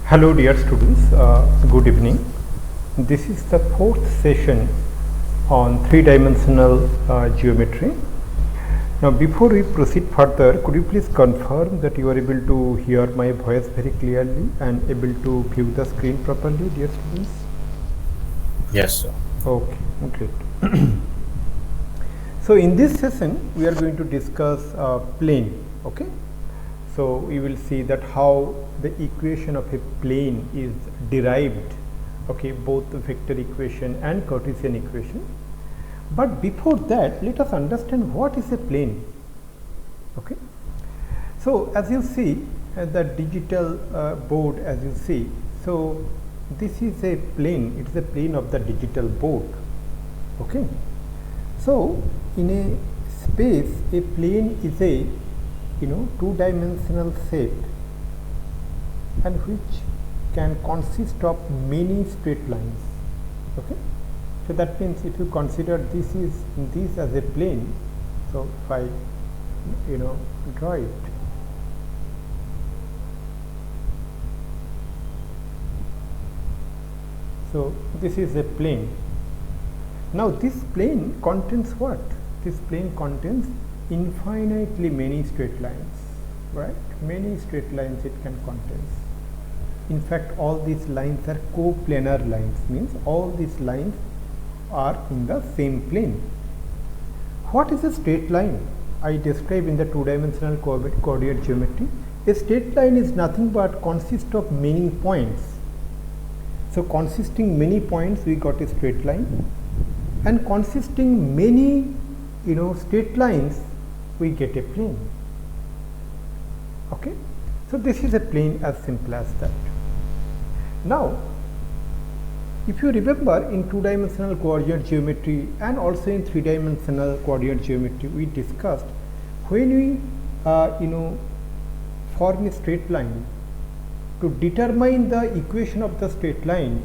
Hello dear students, good evening. This is the fourth session on three-dimensional geometry. Now before we proceed further, could you please confirm that you are able to hear my voice very clearly and able to view the screen properly, dear students? Yes, sir. Okay, great. So in this session we are going to discuss plane. Okay, so we will see that how the equation of a plane is derived, okay, both the vector equation and Cartesian equation. But before that, let us understand what is a plane. Okay, so as you see the digital board, as you see, so this is a plane, it is a plane of the digital board. Okay, so in a space, a plane is a two-dimensional set and which can consist of many straight lines. Okay, so that means if you consider this as a plane, so if I draw it, so this is a plane. Now this plane contains what? This plane contains infinitely many straight lines, right? Many straight lines it can contain. In fact, all these lines are coplanar lines, means all these lines are in the same plane. What is a straight line? I describe in the two-dimensional coordinate geometry. A straight line is nothing but consists of many points. So consisting many points, we got a straight line, and consisting many straight lines, we get a plane. Okay, so this is a plane as simple as that. Now if you remember, in two-dimensional coordinate geometry and also in three-dimensional coordinate geometry, we discussed when we form a straight line, to determine the equation of the straight line,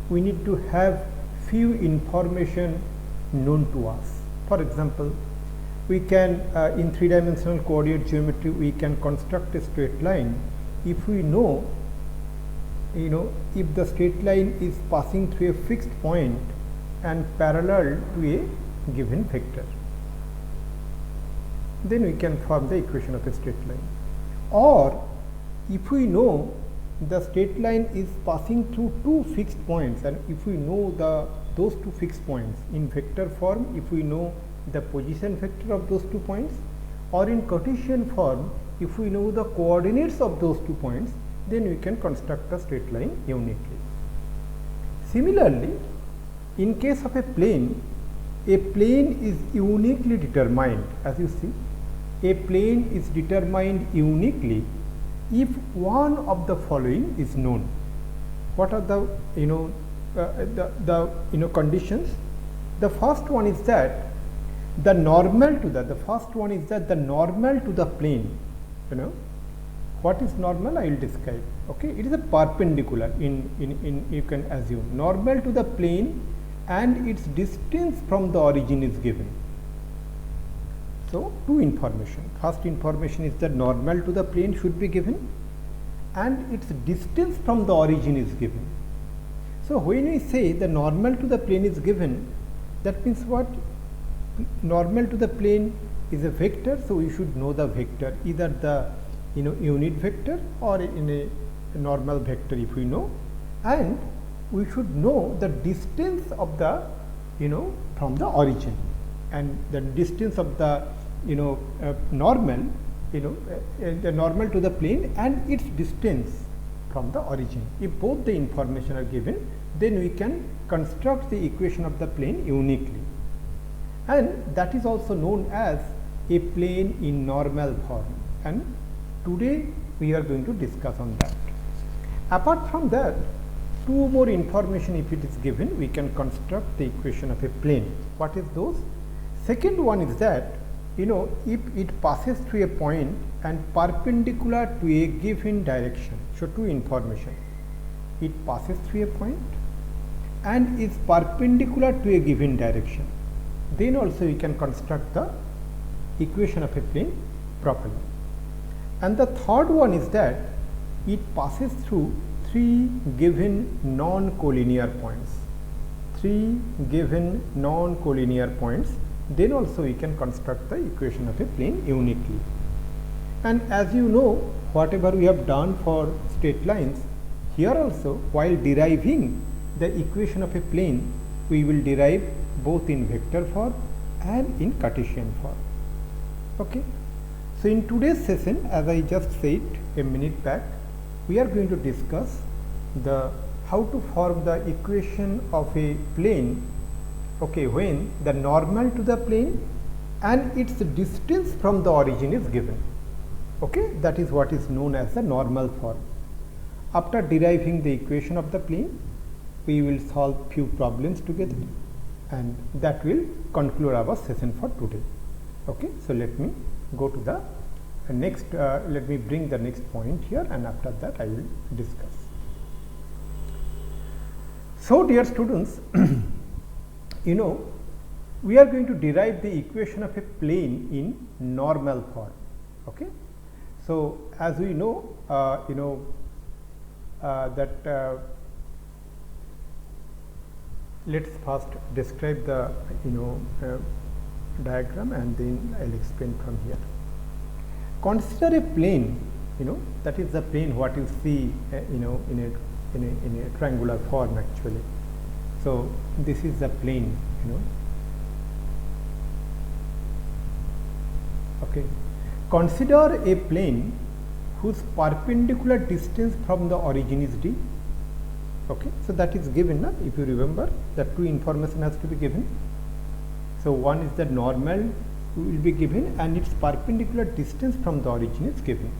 we need to have few information known to us. For example, we can in three-dimensional coordinate geometry, we can construct a straight line if we know if the straight line is passing through a fixed point and parallel to a given vector, then we can form the equation of a straight line. Or if we know the straight line is passing through two fixed points, and if we know those two fixed points in vector form, if we know the position vector of those 2 points, or in Cartesian form, if we know the coordinates of those 2 points, then we can construct a straight line uniquely. Similarly, in case of a plane is uniquely determined. As you see, a plane is determined uniquely if one of the following is known. What are the conditions? The first one is that the normal to the plane, what is normal, I will describe. Okay, it is a perpendicular in you can assume normal to the plane and its distance from the origin is given. So two information. First information is that normal to the plane should be given and its distance from the origin is given. So when we say the normal to the plane is given, that means what? Normal to the plane is a vector, so we should know the vector, either the unit vector or in a normal vector if we know, and we should know the distance of the from the origin, and the distance of the normal the normal to the plane and its distance from the origin. If both the information are given, then we can construct the equation of the plane uniquely, and that is also known as a plane in normal form, and today we are going to discuss on that. Apart from that, two more information if it is given, we can construct the equation of a plane. What is those? Second one is that if it passes through a point and perpendicular to a given direction. So two information, it passes through a point and is perpendicular to a given direction, then also we can construct the equation of a plane properly. And the third one is that it passes through 3 given non-collinear points, 3 given non-collinear points, then also we can construct the equation of a plane uniquely. And as you know, whatever we have done for straight lines, here also while deriving the equation of a plane, we will derive both in vector form and in Cartesian form. Okay. So, in today's session, as I just said a minute back, we are going to discuss the how to form the equation of a plane, okay, when the normal to the plane and its distance from the origin is given. Okay, that is what is known as the normal form. After deriving the equation of the plane, we will solve few problems together, and that will conclude our session for today. Okay, so let me go to the next, let me bring the next point here, and after that I will discuss. So, dear students, you know, we are going to derive the equation of a plane in normal form. Okay. So, as we know, let us first describe the diagram, and then I will explain from here. Consider a plane, that is the plane what you see in a triangular form actually. So, this is the plane, okay. Consider a plane whose perpendicular distance from the origin is d. Okay. So, that is given, if you remember, that two information has to be given. So, one is the normal will be given and its perpendicular distance from the origin is given.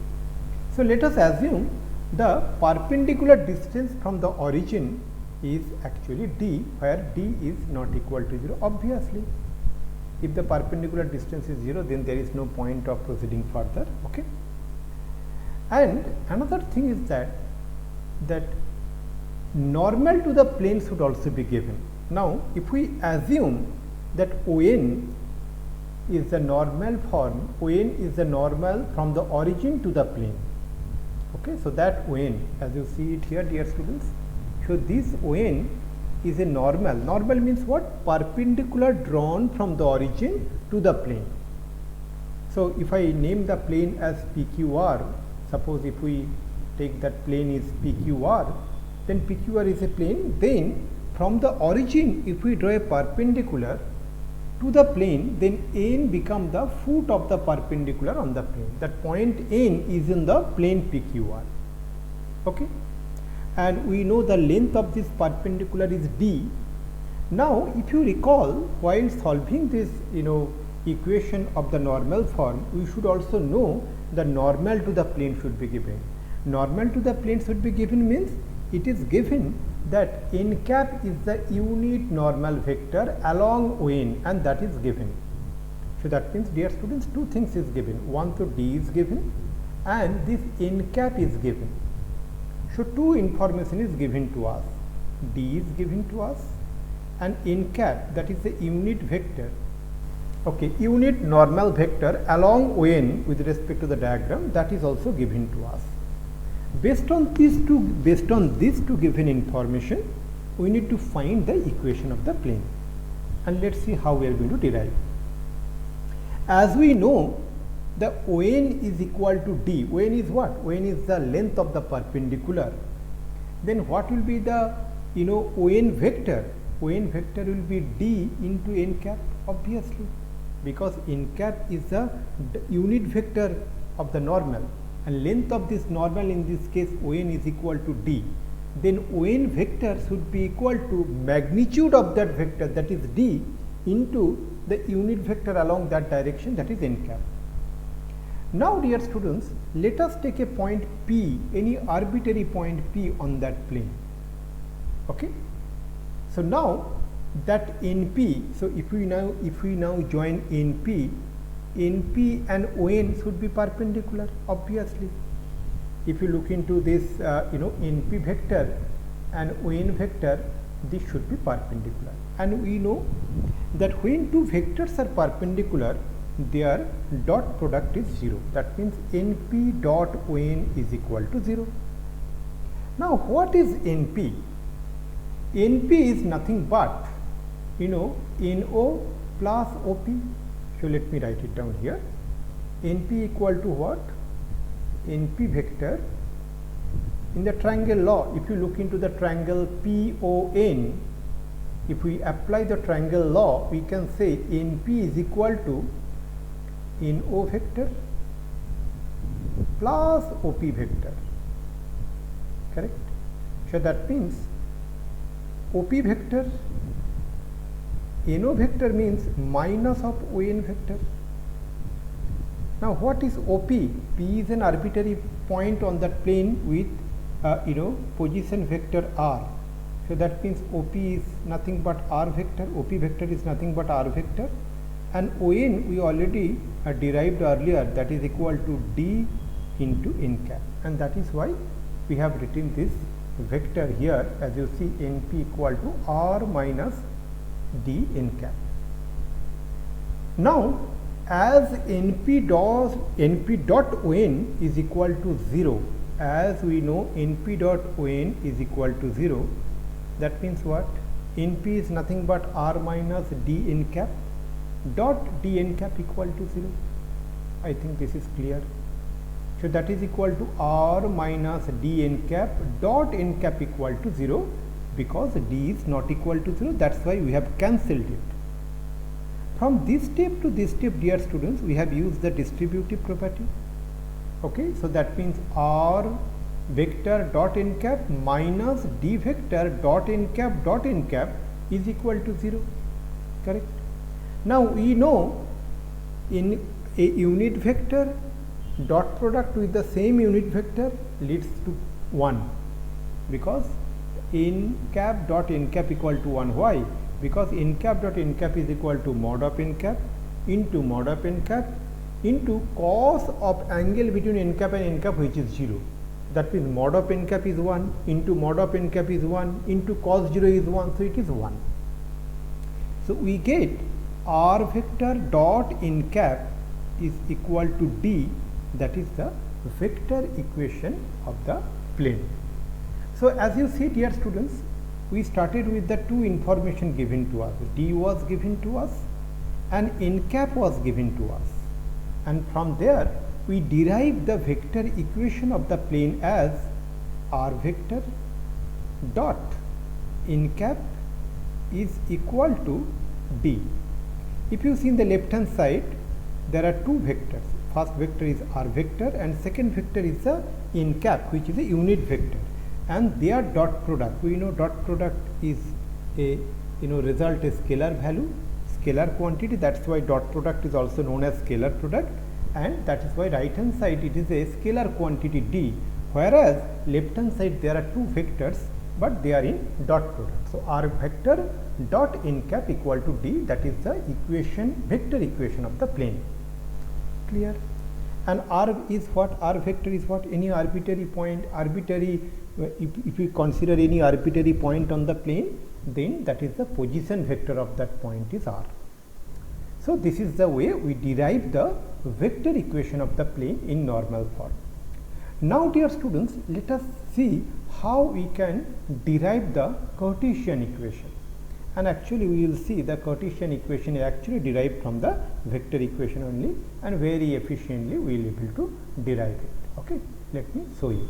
So, let us assume the perpendicular distance from the origin is actually d, where d is not equal to 0. Obviously, if the perpendicular distance is 0, then there is no point of proceeding further. Okay. And another thing is that normal to the plane should also be given. Now, if we assume that ON is the normal form, ON is the normal from the origin to the plane. Okay. So, that ON, as you see it here, dear students, so this ON is a normal. Normal means what? Perpendicular drawn from the origin to the plane. So, if I name the plane as PQR, suppose if we take that plane is PQR, then PQR is a plane, then from the origin if we draw a perpendicular to the plane, then N become the foot of the perpendicular on the plane. That point N is in the plane PQR. Okay. And we know the length of this perpendicular is d. Now, if you recall, while solving this equation of the normal form, we should also know the normal to the plane should be given. Normal to the plane should be given means it is given that n cap is the unit normal vector along ON, and that is given. So, that means, dear students, two things is given. One, so d is given and this n cap is given. So, two information is given to us, d is given to us and n cap, that is the unit vector, okay, unit normal vector along ON with respect to the diagram, that is also given to us. Based on these two given information, we need to find the equation of the plane, and let us see how we are going to derive. As we know, the ON is equal to d. ON is what? ON is the length of the perpendicular. Then what will be the ON vector? ON vector will be d into n cap, obviously, because n cap is the unit vector of the normal, and length of this normal, in this case ON is equal to d. Then ON vector should be equal to magnitude of that vector, that is d, into the unit vector along that direction, that is n cap. Now, dear students, let us take a point P, any arbitrary point P on that plane. Okay. So, now that NP, so if we now join NP and ON should be perpendicular, obviously. If you look into this NP vector and ON vector, this should be perpendicular, and we know that when two vectors are perpendicular, their dot product is 0. That means NP dot ON is equal to 0. Now what is NP? NP is nothing but NO plus OP. So let me write it down here. NP equal to what? NP vector. In the triangle law, if you look into the triangle PON, if we apply the triangle law, we can say NP is equal to NO vector plus OP vector, correct? So that means OP vector, NO vector means minus of ON vector. Now what is OP? P is an arbitrary point on that plane with position vector r. So that means OP is nothing but r vector, OP vector is nothing but r vector, and ON we already derived earlier, that is equal to D into n cap, and that is why we have written this vector here, as you see, NP equal to r minus D n cap. Now as NP dot ON is equal to 0, as we know NP dot ON is equal to 0, that means what? NP is nothing but r minus D n cap dot D n cap equal to 0. I think this is clear. So that is equal to r minus D n cap dot n cap equal to 0, because D is not equal to 0, that's why we have cancelled it. From this step to this step, dear students, we have used the distributive property. Okay, so that means r vector dot n cap minus D vector dot n cap is equal to 0, correct? Now we know in a unit vector, dot product with the same unit vector leads to 1, because n cap dot n cap equal to 1. Why? Because n cap dot n cap is equal to mod of n cap into mod of n cap into cos of angle between n cap and n cap, which is 0. That means mod of n cap is 1 into mod of n cap is 1 into cos 0 is 1, so it is 1. So we get r vector dot n cap is equal to D, that is the vector equation of the plane. So as you see, dear students, we started with the two information given to us. D was given to us and n cap was given to us, and from there we derive the vector equation of the plane as r vector dot n cap is equal to D. If you see in the left hand side, there are two vectors. First vector is r vector and second vector is the n cap, which is a unit vector, and their dot product, we know dot product is a result a scalar value, scalar quantity, that's why dot product is also known as scalar product, and that is why right hand side it is a scalar quantity D, whereas left hand side there are two vectors but they are in dot product. So r vector dot n cap equal to D, that is the equation, vector equation of the plane. Clear? And r is what? R vector is what? Any arbitrary point, if we consider any arbitrary point on the plane, then that is the position vector of that point is r. So this is the way we derive the vector equation of the plane in normal form. Now dear students, let us see how we can derive the Cartesian equation, and actually we will see the Cartesian equation is actually derived from the vector equation only, and very efficiently we will be able to derive it. Okay, let me show you.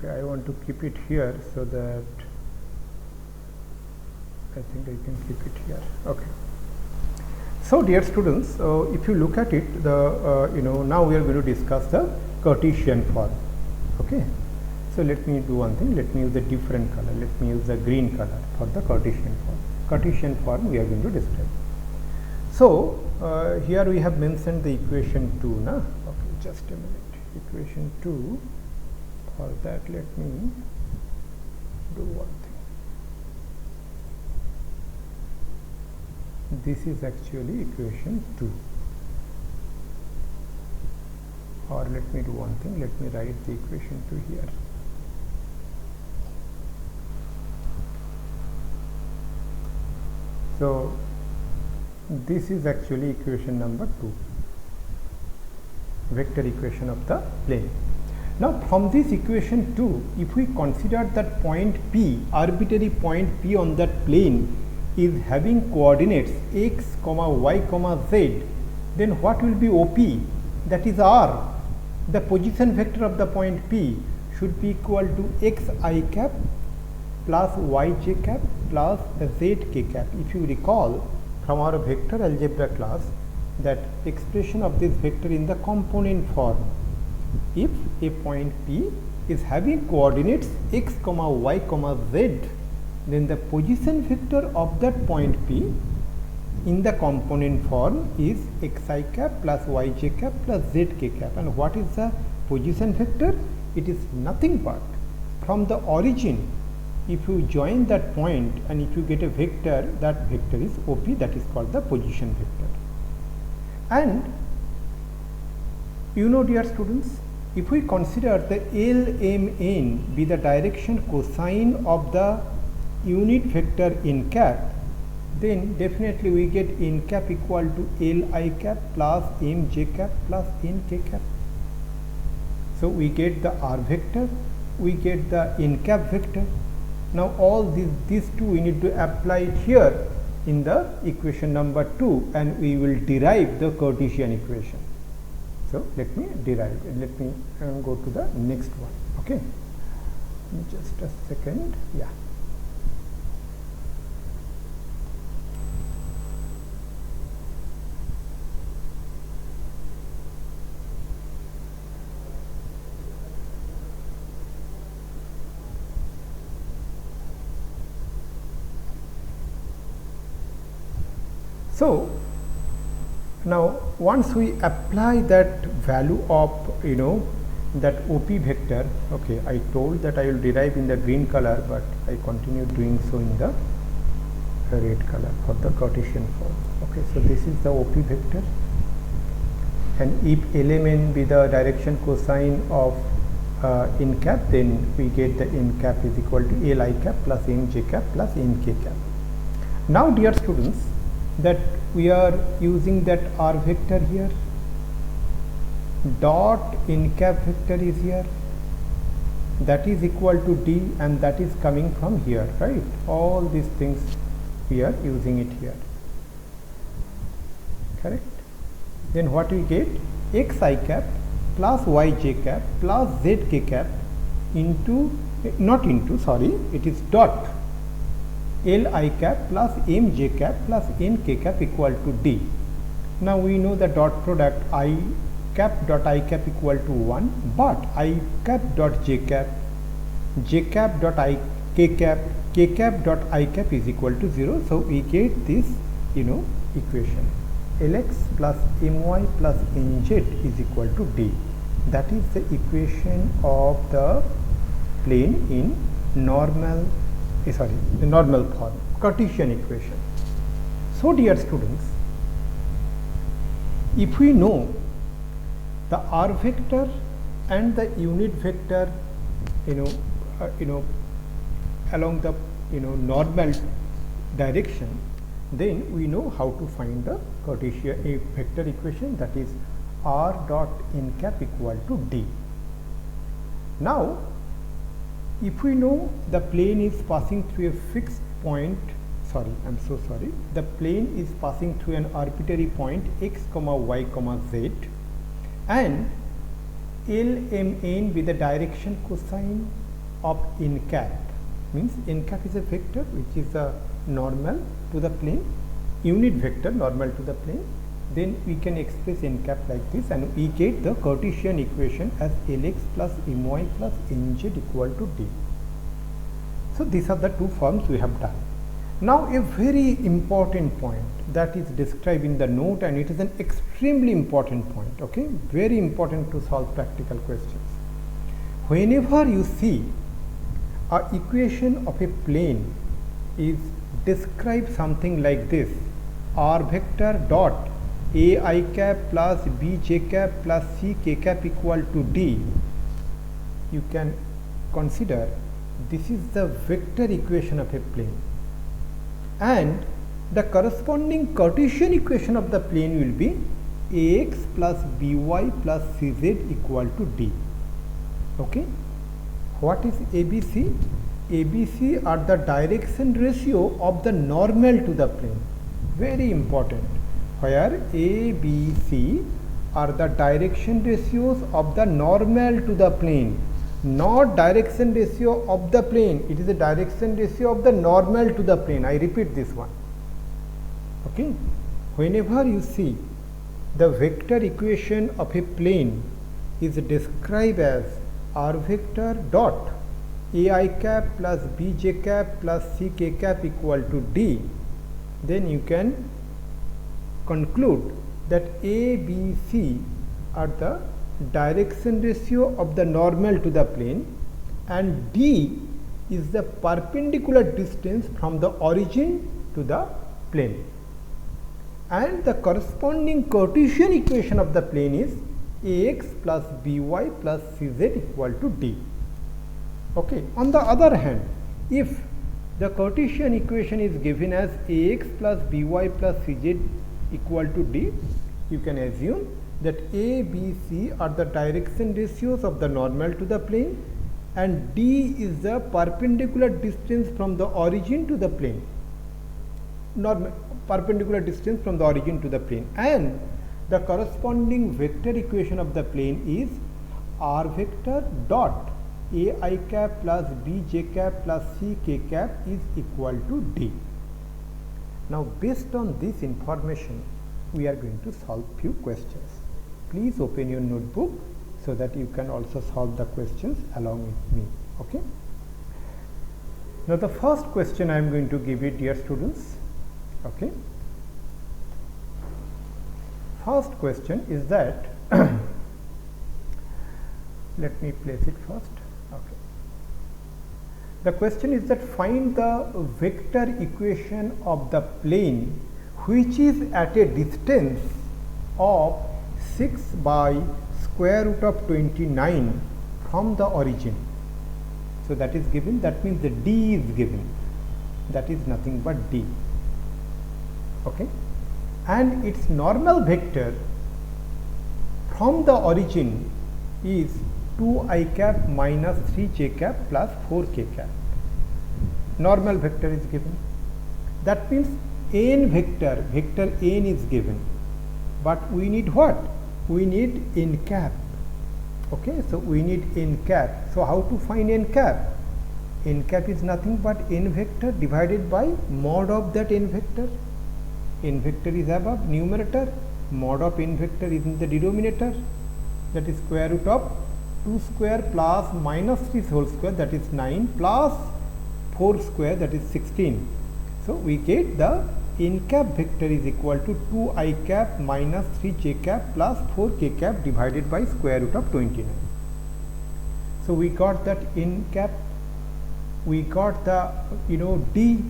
I want to keep it here so that I think I can keep it here. Okay. So dear students, if you look at it, the now we are going to discuss the Cartesian form. Okay. So let me do one thing. Let me use a different color. Let me use the green color for the Cartesian form. Cartesian form we are going to describe. So here we have mentioned the equation 2. Na? Okay, just a minute. Equation 2. For that, let me do one thing. this is actually equation 2. Or let me do one thing, let me write the equation 2 here. So this is actually equation number 2, vector equation of the plane. Now from this equation 2, if we consider that point P, arbitrary point P on that plane is having coordinates x, y, z, then what will be OP? That is R. The position vector of the point P should be equal to xi cap plus yj cap plus zk cap. If you recall from our vector algebra class, that expression of this vector in the component form. If a point P is having coordinates x, y, z, then the position vector of that point P in the component form is xi cap plus yj cap plus zk cap. And what is the position vector? It is nothing but from the origin, if you join that point and if you get a vector, that vector is OP, that is called the position vector. And you know, dear students, if we consider the LMN be the direction cosine of the unit vector n cap, then definitely we get n cap equal to Li cap plus mj cap plus nk cap. So we get the r vector, we get the n cap vector. Now all these two we need to apply it here in the equation number 2, and we will derive the Cartesian equation. So let me derive, let me go to the next one. Okay, just a second. Yeah. So now once we apply that value of that OP vector, okay, I told that I will derive in the green color, but I continue doing so in the red color for the Cartesian form. Okay, so this is the OP vector, and if LMN be the direction cosine of n cap, then we get the n cap is equal to Li cap plus mj cap plus nk cap. Now dear students, that we are using that r vector here, dot n cap vector is here, that is equal to d, and that is coming from here, right? All these things we are using it here, correct? Then what we get? Xi cap plus yj cap plus zk cap into, not into, sorry, it is dot Li cap plus mj cap plus nk cap equal to d. Now we know the dot product I cap dot I cap equal to 1, but I cap dot j cap dot I k cap dot I cap is equal to 0. So we get this equation, Lx plus my plus nz is equal to d. That is the equation of the plane in normal form, Cartesian equation. So dear students, if we know the r vector and the unit vector along the normal direction, then we know how to find the Cartesian vector equation, that is r dot n cap equal to d. Now if we know the plane is passing through a fixed point, the plane is passing through an arbitrary point x, y, z, and LMN be the direction cosine of n cap, means n cap is a vector which is a normal to the plane, unit vector normal to the plane, then we can express n cap like this, and we get the Cartesian equation as Lx plus my plus nz equal to d. So these are the two forms we have done. Now a very important point that is described in the note, and it is an extremely important point, okay, very important to solve practical questions. Whenever you see a equation of a plane is describe something like this, r vector dot a I cap plus b j cap plus c k cap equal to d, you can consider this is the vector equation of a plane, and the corresponding Cartesian equation of the plane will be ax plus by plus cz equal to d. Okay. What is ABC? ABC are the direction ratio of the normal to the plane. Very important. Where ABC are the direction ratios of the normal to the plane, not direction ratio of the plane. It is the direction ratio of the normal to the plane. I repeat this one. Okay. Whenever you see the vector equation of a plane is described as r vector dot a I cap plus b j cap plus c k cap equal to d, then you can conclude that A, B, C are the direction ratio of the normal to the plane, and D is the perpendicular distance from the origin to the plane, and the corresponding Cartesian equation of the plane is ax plus by plus cz equal to d. Okay. On the other hand, if the Cartesian equation is given as ax plus by plus cz equal to d, you can assume that A, B, C are the direction ratios of the normal to the plane, and D is the perpendicular distance from the origin to the plane, perpendicular distance from the origin to the plane, and the corresponding vector equation of the plane is r vector dot a I cap plus b j cap plus c k cap is equal to d. Now, based on this information, we are going to solve few questions. Please open your notebook so that you can also solve the questions along with me. Okay. Now, the first question I am going to give you, dear students. Okay. First question is that let me place it first. Okay. The question is that find the vector equation of the plane which is at a distance of 6 by square root of 29 from the origin. So, that is given, that means the d is given, that is nothing but d. Okay. And its normal vector from the origin is 2 I cap minus 3 j cap plus 4 k cap. Normal vector is given. That means n vector, vector n is given, but we need what? We need n cap. Okay, so we need n cap. So how to find n cap? N cap is nothing but n vector divided by mod of that n vector. N vector is above numerator, mod of n vector is in the denominator, that is square root of 2 square plus minus 3 whole square, that is 9, plus 4 square, that is 16. So, we get the n cap vector is equal to 2 I cap minus 3 j cap plus 4 k cap divided by square root of 29. So, we got that n cap, we got the d.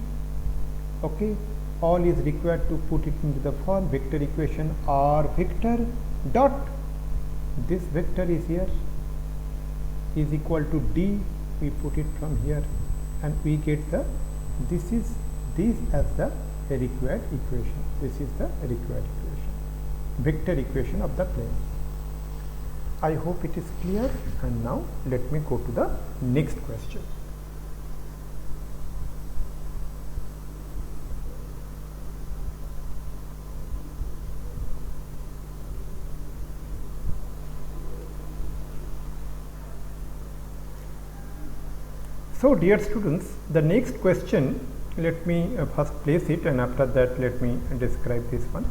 Okay. All is required to put it into the form vector equation r vector dot, this vector is here, is equal to d, we put it from here, and we get the this as the required equation. This is the required equation, vector equation of the plane. I hope it is clear, and now let me go to the next question. So, dear students, the next question, let me first place it, and after that let me describe this one.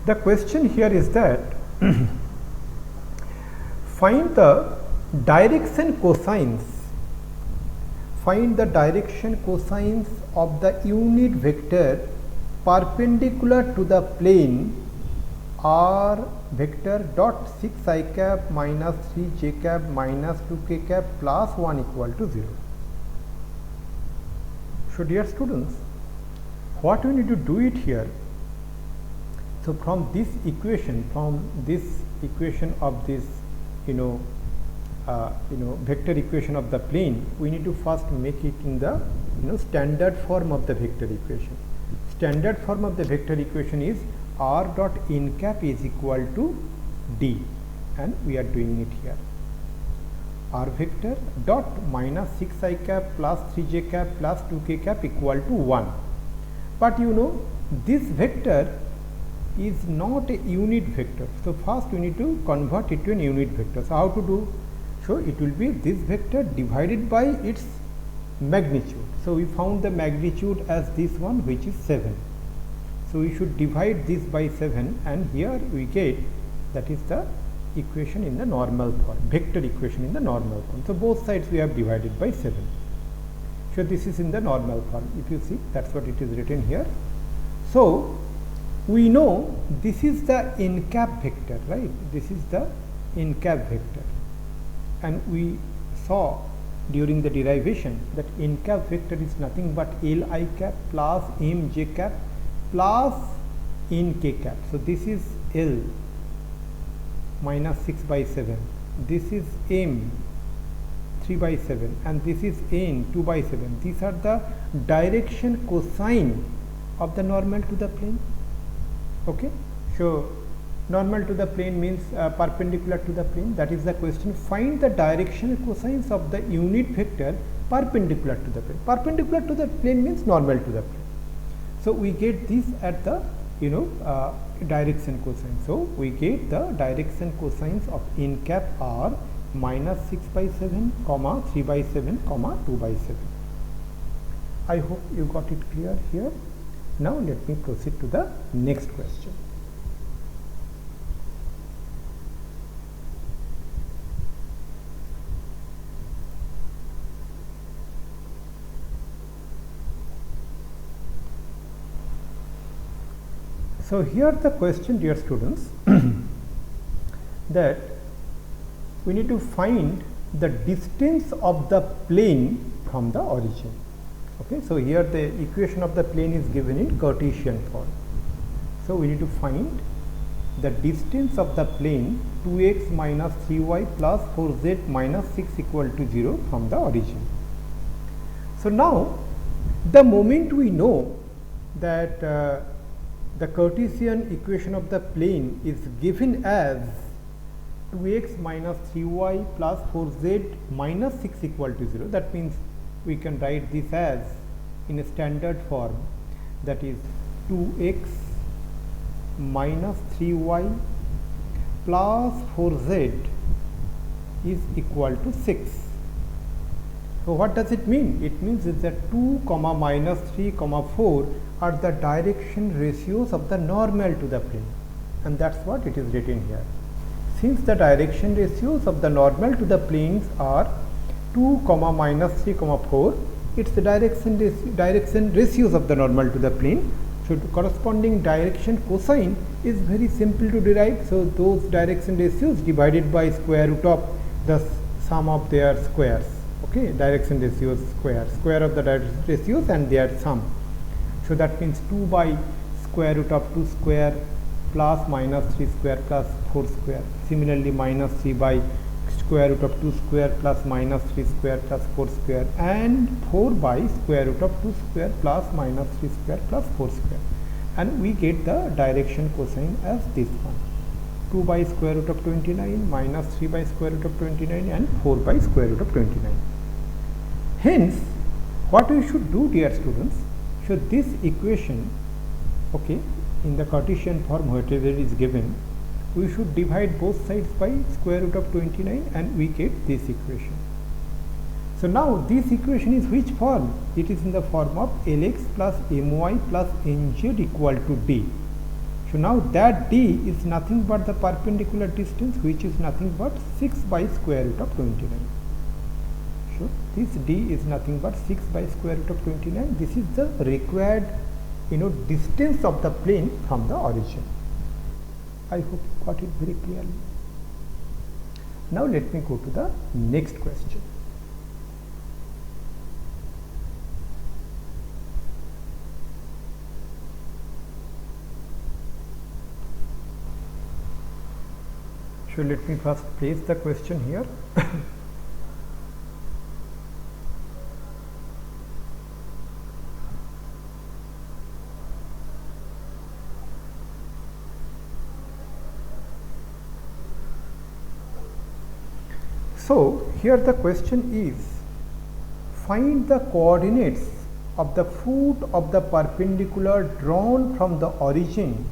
The question here is that find the direction cosines, find the direction cosines of the unit vector perpendicular to the plane r vector dot 6 I cap minus 3 j cap minus 2 k cap plus 1 equal to 0. So, dear students, what we need to do it here, So from this equation of this vector equation of the plane, we need to first make it in the standard form of the vector equation. Standard form of the vector equation is r dot n cap is equal to d, and we are doing it here. R vector dot minus 6i cap plus 3j cap plus 2k cap equal to 1. But this vector is not a unit vector. So first we need to convert it to a unit vector. So how to do? So it will be this vector divided by its magnitude. So we found the magnitude as this one, which is 7. So we should divide this by 7, and here we get, that is the equation in the normal form, vector equation in the normal form. So both sides we have divided by 7. So this is in the normal form. If you see, that's what it is written here. So we know this is the n cap vector, right? This is the n cap vector, and we saw during the derivation that n cap vector is nothing but li cap plus mj cap plus nk cap. So this is L minus 6 by 7, this is m 3 by 7, and this is n 2 by 7. These are the direction cosine of the normal to the plane. Okay, so normal to the plane means perpendicular to the plane. That is the question. Find the direction cosines of the unit vector perpendicular to the plane. Perpendicular to the plane means normal to the plane. So we get this at the direction cosine. So we get the direction cosines of n cap are minus 6 by 7, comma 3 by 7, comma 2 by 7. I hope you got it clear here. Now let me proceed to the next question. So here the question, dear students, that we need to find the distance of the plane from the origin. Okay, so here the equation of the plane is given in Cartesian form. So we need to find the distance of the plane 2x minus 3y plus 4z minus 6 equal to 0 from the origin. So now the moment we know that the Cartesian equation of the plane is given as 2x minus 3y plus 4z minus 6 equal to 0, that means we can write this as in a standard form, that is 2x minus 3y plus 4z is equal to 6. So what does it mean? It means that 2 comma minus 3 comma 4 are the direction ratios of the normal to the plane, and that's what it is written here. Since the direction ratios of the normal to the planes are 2 comma minus 3 comma 4, it's the direction ratios of the normal to the plane. So the corresponding direction cosine is very simple to derive. So those direction ratios divided by square root of the sum of their squares. Okay, direction ratios square of the direction ratios and their sum. So that means 2 by square root of 2 square plus minus 3 square plus 4 square. Similarly, minus 3 by square root of 2 square plus minus 3 square plus 4 square, and 4 by square root of 2 square plus minus 3 square plus 4 square, and we get the direction cosine as this one, 2 by square root of 29 minus 3 by square root of 29 and 4 by square root of 29. Hence, what we should do, dear students, so this equation, okay, in the Cartesian form whatever is given, we should divide both sides by square root of 29 and we get this equation. So now this equation is which form? It is in the form of Lx plus My plus Nz equal to d. So now that d is nothing but the perpendicular distance, which is nothing but 6 by square root of 29. So this d is nothing but 6 by square root of 29. This is the required distance of the plane from the origin. I hope you got it very clearly. Now let me go to the next question. So let me first place the question here. So here the question is, find the coordinates of the foot of the perpendicular drawn from the origin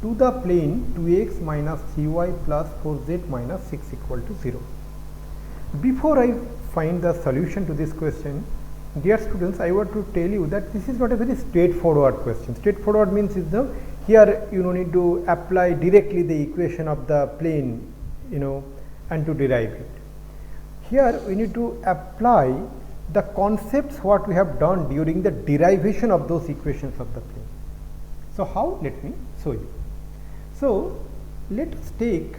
to the plane 2x minus 3y plus 4z minus 6 equal to 0. Before I find the solution to this question, dear students, I want to tell you that this is not a very straightforward question. Straightforward means is the here you don't need to apply directly the equation of the plane, and to derive it. Here we need to apply the concepts what we have done during the derivation of those equations of the plane. So how? Let me show you. So let us take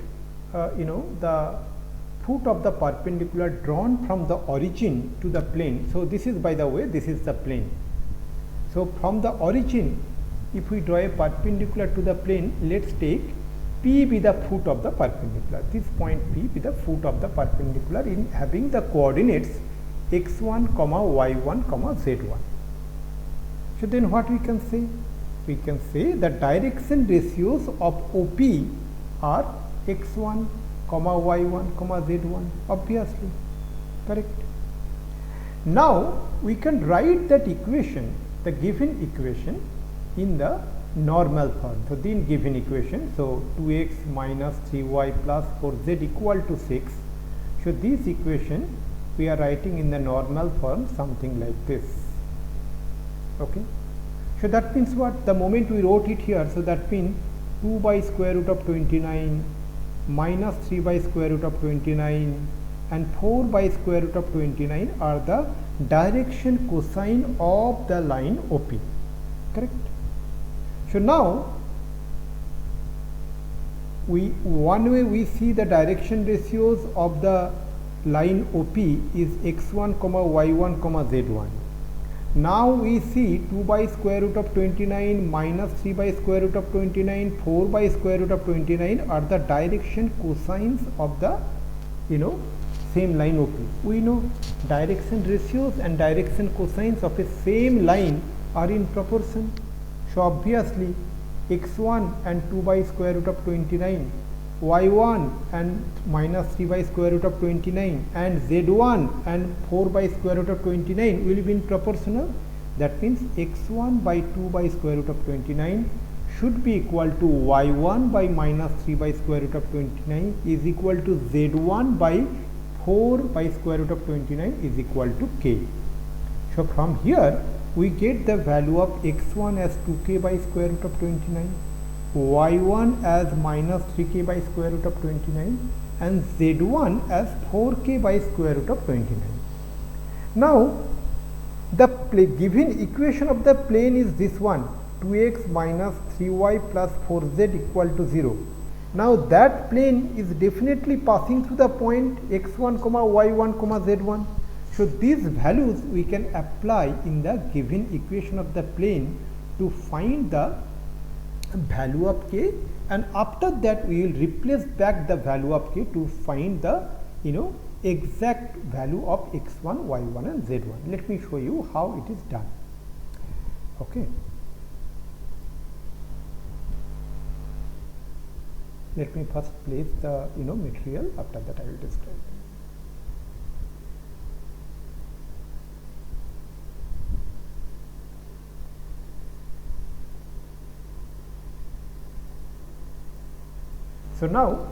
the foot of the perpendicular drawn from the origin to the plane. So this is, by the way, this is the plane. So from the origin, if we draw a perpendicular to the plane, let's take P be the foot of the perpendicular. This point P be the foot of the perpendicular in having the coordinates x1, y1, z1. So then what we can say? We can say the direction ratios of OP are x1, y1, z1, obviously, correct. Now we can write that equation, the given equation, in the normal form. So then given equation, so 2x minus 3y plus 4z equal to 6. So this equation we are writing in the normal form, something like this. Okay. So that means what? The moment we wrote it here, so that means 2 by square root of 29 minus 3 by square root of 29 and 4 by square root of 29 are the direction cosine of the line OP, correct. So now one way we see the direction ratios of the line OP is x1, y1, z1. Now we see 2 by square root of 29 minus 3 by square root of 29, 4 by square root of 29 are the direction cosines of the same line OP. We know direction ratios and direction cosines of a same line are in proportion. So obviously x1 and 2 by square root of 29, y1 and minus 3 by square root of 29 and z1 and 4 by square root of 29 will be in proportional. That means x1 by 2 by square root of 29 should be equal to y1 by minus 3 by square root of 29 is equal to z1 by 4 by square root of 29 is equal to k. So from here we get the value of x1 as 2k by square root of 29, y1 as minus 3k by square root of 29 and z1 as 4k by square root of 29. Now the given equation of the plane is this one, 2x minus 3y plus 4z equal to 0. Now that plane is definitely passing through the point x1, y1, z1. So these values we can apply in the given equation of the plane to find the value of k, and after that we will replace back the value of k to find the exact value of x1, y1 and z1. Let me show you how it is done. Okay. Let me first place the material, after that I will describe. So now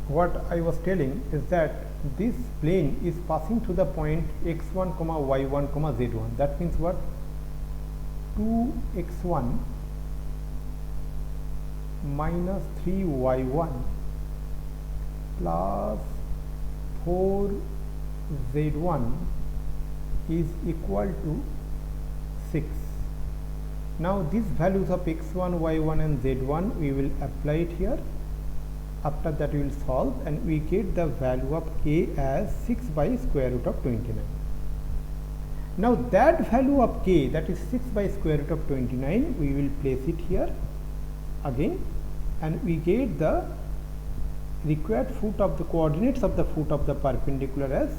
what I was telling is that this plane is passing through the point x1, y1, z1. That means what? 2x1 minus 3y1 plus 4z1 is equal to 6. Now these values of x1, y1 and z1 we will apply it here. After that we will solve and we get the value of k as 6 by square root of 29. Now that value of k, that is 6 by square root of 29, we will place it here again and we get the required foot of the coordinates of the foot of the perpendicular as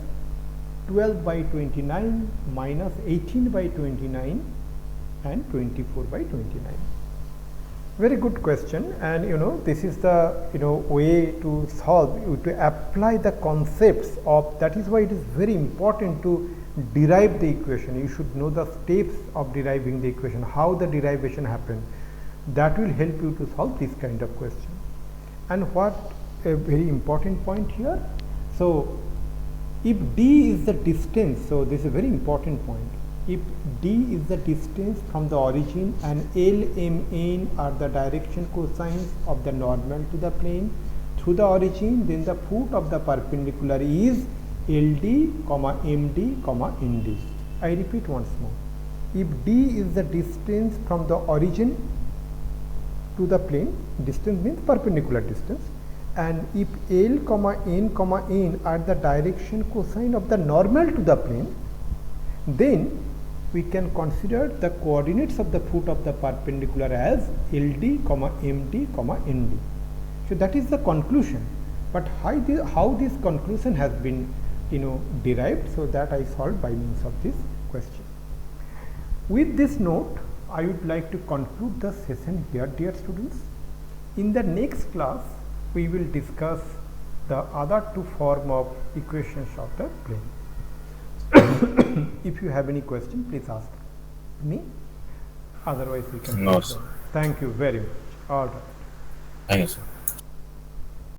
12 by 29 minus 18 by 29 and 24 by 29. Very good question, and this is the way to solve, to apply the concepts of, that is why it is very important to derive the equation. You should know the steps of deriving the equation, how the derivation happen. That will help you to solve this kind of question. And what a very important point here, so if d is the distance, so this is a very important point. If d is the distance from the origin and L, M, N are the direction cosines of the normal to the plane through the origin, then the foot of the perpendicular is LD, MD, ND. I repeat once more. If d is the distance from the origin to the plane, distance means perpendicular distance, and if L, N are the direction cosine of the normal to the plane, then we can consider the coordinates of the foot of the perpendicular as LD, MD, ND. So that is the conclusion. But how this conclusion has been derived, so that I solved by means of this question. With this note, I would like to conclude the session here, dear students. In the next class, we will discuss the other two forms of equations of the plane. If you have any question, please ask me. Otherwise, we can. No, sir. Thank you very much. All right. Thank you, sir.